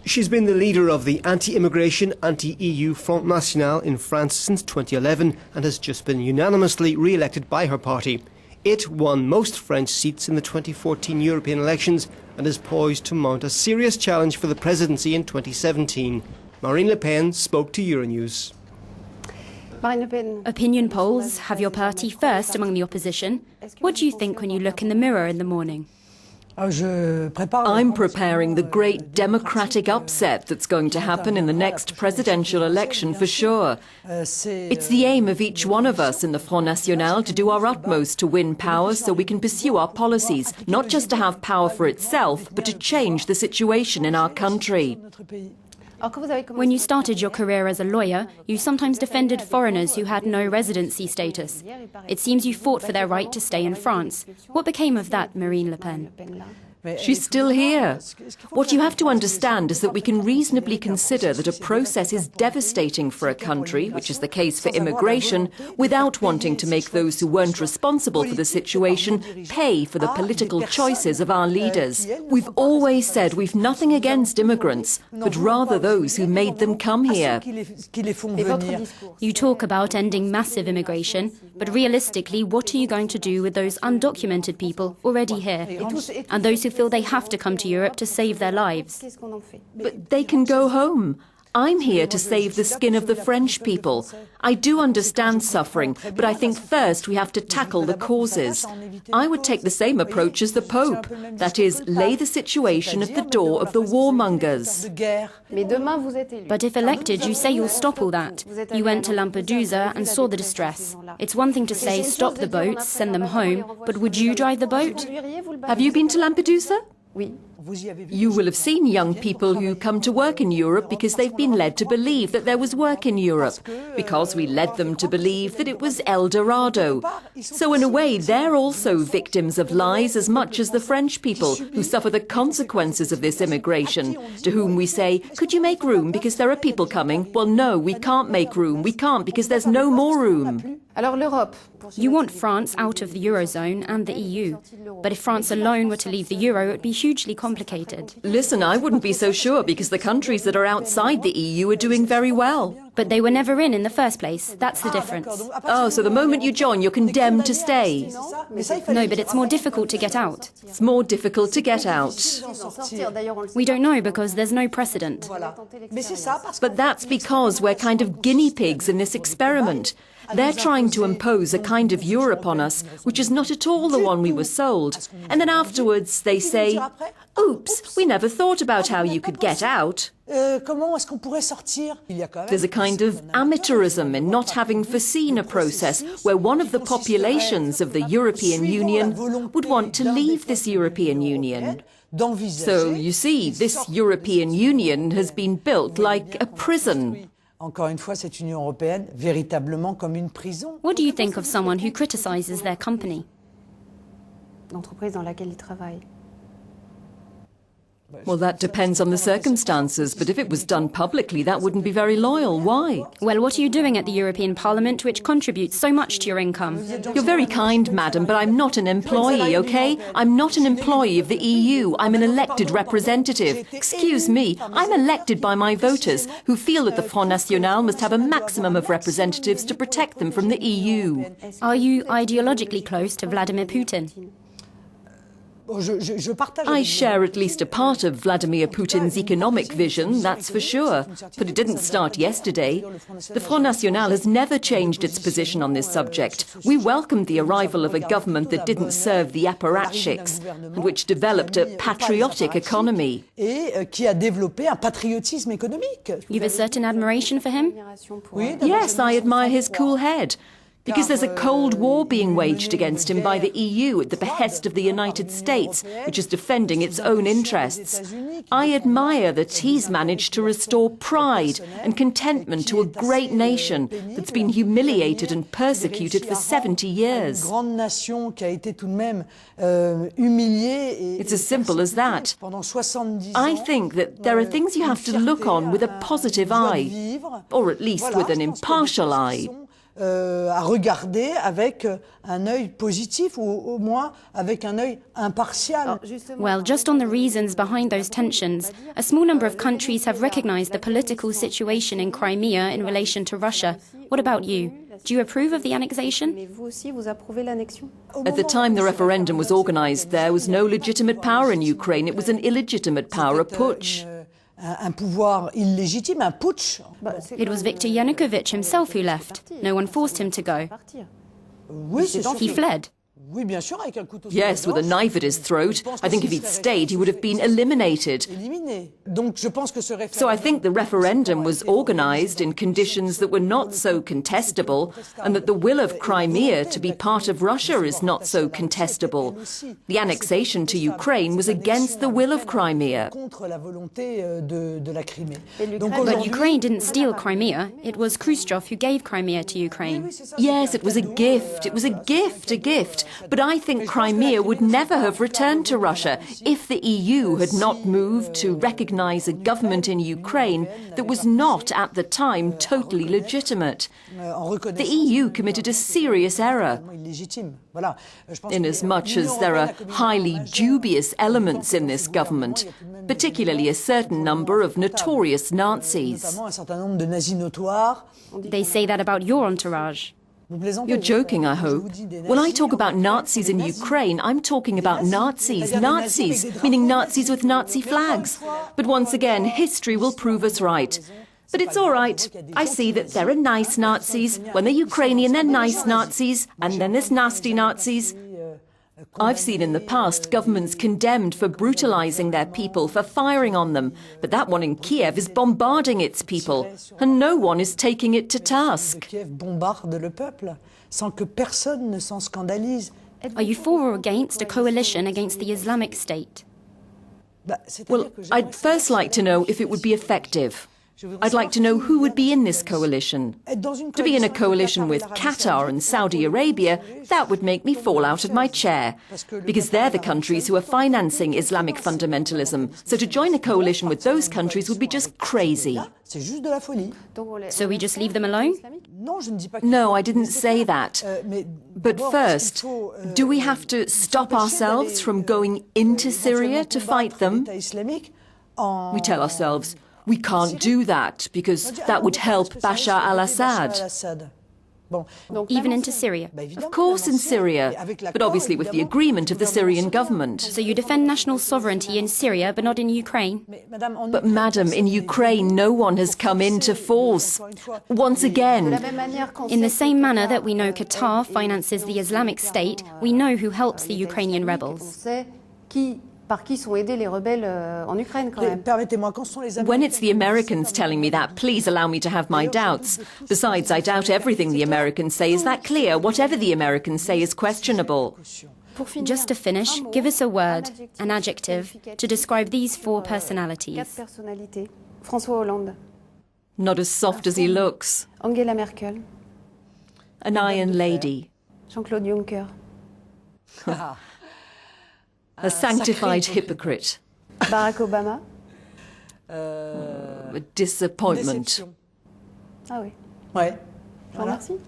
She's been the leader of the anti-immigration, anti-EU Front Nationale in France since 2011 and has just been unanimously re-elected by her party. It won most French seats in the 2014 European elections and is poised to mount a serious challenge for the presidency in 2017. Marine Le Pen spoke to Euronews. Opinion polls have your party first among the opposition. What do you think when you look in the mirror in the morning? I'm preparing the great democratic upset that's going to happen in the next presidential election for sure. It's the aim of each one of us in the Front Nationale to do our utmost to win power so we can pursue our policies, not just to have power for itself, but to change the situation in our country. When you started your career as a lawyer, you sometimes defended foreigners who had no residency status. It seems you fought for their right to stay in France. What became of that, Marine Le Pen? She's still here. What you have to understand is that we can reasonably consider that a process is devastating for a country, which is the case for immigration, without wanting to make those who weren't responsible for the situation pay for the political choices of our leaders. We've always said we've nothing against immigrants, but rather those who made them come here. You talk about ending massive immigration, but realistically, what are you going to do with those undocumented people already here, and those who feel they have to come to Europe to save their lives? But they can go home. I'm here to save the skin of the French people. I do understand suffering, but I think first we have to tackle the causes. I would take the same approach as the Pope. That is, lay the situation at the door of the warmongers. But if elected, you say you'll stop all that. You went to Lampedusa and saw the distress. It's one thing to say stop the boats, send them home, but would you drive the boat? Have you been to Lampedusa? You will have seen young people who come to work in Europe because they've been led to believe that there was work in Europe, because we led them to believe that it was El Dorado. So in a way, they're also victims of lies as much as the French people who suffer the consequences of this immigration, to whom we say, could you make room because there are people coming? Well, no, we can't make room. We can't because there's no more room. You want France out of the Eurozone and the EU. But if France alone were to leave the Euro, it would be hugely complicated. Listen, I wouldn't be so sure because the countries that are outside the EU are doing very well. But they were never in the first place. That's the difference. Oh, so the moment you join, you're condemned to stay. No, but it's more difficult to get out. It's more difficult to get out. We don't know because there's no precedent. But that's because we're kind of guinea pigs in this experiment. They're trying to impose a kind of Europe on us, which is not at all the one we were sold. And then afterwards they say, oops, we never thought about how you could get out. There's a kind of amateurism in not having foreseen a process where one of the populations of the European Union would want to leave this European Union. So, you see, this European Union has been built like a prison. What do you think of someone who criticises their company? Well, that depends on the circumstances, but if it was done publicly, that wouldn't be very loyal. Why? Well, what are you doing at the European Parliament, which contributes so much to your income? You're very kind, madam, but I'm not an employee, OK? I'm not an employee of the EU. I'm an elected representative. Excuse me, I'm elected by my voters, who feel that the Front Nationale must have a maximum of representatives to protect them from the EU. Are you ideologically close to Vladimir Putin? I share at least a part of Vladimir Putin's economic vision, that's for sure. But it didn't start yesterday. The Front Nationale has never changed its position on this subject. We welcomed the arrival of a government that didn't serve the apparatchiks, and which developed a patriotic economy. You've a certain admiration for him? Yes, I admire his cool head. Because there's a Cold War being waged against him by the EU at the behest of the United States, which is defending its own interests. I admire that he's managed to restore pride and contentment to a great nation that's been humiliated and persecuted for 70 years. It's as simple as that. I think that there are things you have to look on with a positive eye, or at least with an impartial eye. à regarder avec un œil positif ou au moins avec un œil impartial. Well, just on the reasons behind those tensions, a small number of countries have recognized the political situation in Crimea in relation to Russia. What about you? Do you approve of the annexation? At the time the referendum was organized, there was no legitimate power in Ukraine. It was an illegitimate power, a putsch. Un pouvoir illégitime, un putsch. It was Viktor Yanukovych himself who left. No one forced him to go. He fled. Oui, bien sûr, avec un couteau. Yes, with a knife at his throat. I think if he'd stayed, he would have been eliminated. So I think the referendum was organised in conditions that were not so contestable, and that the will of Crimea to be part of Russia is not so contestable. The annexation to Ukraine was against the will of Crimea. But Ukraine didn't steal Crimea. It was Khrushchev who gave Crimea to Ukraine. Yes, it was a gift. It was a gift. But I think Crimea would never have returned to Russia if the EU had not moved to recognise a government in Ukraine that was not, at the time, totally legitimate. The EU committed a serious error. Inasmuch as there are highly dubious elements in this government, particularly a certain number of notorious Nazis. They say that about your entourage. You're joking, I hope. When I talk about Nazis in Ukraine, I'm talking about Nazis. Nazis, meaning Nazis with Nazi flags. But once again, history will prove us right. But it's all right. I see that there are nice Nazis. When they're Ukrainian, they're nice Nazis. And then there's nasty Nazis. I've seen in the past governments condemned for brutalizing their people, for firing on them. But that one in Kiev is bombarding its people, and no one is taking it to task. Are you for or against a coalition against the Islamic State? Well, I'd first like to know if it would be effective. I'd like to know who would be in this coalition. To be in a coalition with Qatar and Saudi Arabia, that would make me fall out of my chair, because they're the countries who are financing Islamic fundamentalism. So to join a coalition with those countries would be just crazy. So we just leave them alone? No, I didn't say that. But first, do we have to stop ourselves from going into Syria to fight them? We tell ourselves, we can't do that, because that would help Bashar al-Assad. Even into Syria? Of course in Syria, but obviously with the agreement of the Syrian government. So you defend national sovereignty in Syria, but not in Ukraine? But madam, in Ukraine no one has come into force. Once again. In the same manner that we know Qatar finances the Islamic State, we know who helps the Ukrainian rebels. When it's the Americans telling me that, please allow me to have my doubts. Besides, I doubt everything the Americans say. Is that clear? Whatever the Americans say is questionable. Just to finish, give us a word, an adjective, to describe these four personalities. Not as soft as he looks. Angela Merkel. An iron lady. Jean-Claude Juncker. A sanctified hypocrite. Barack Obama. A disappointment. Ah oui. Ouais. Je vous remercie.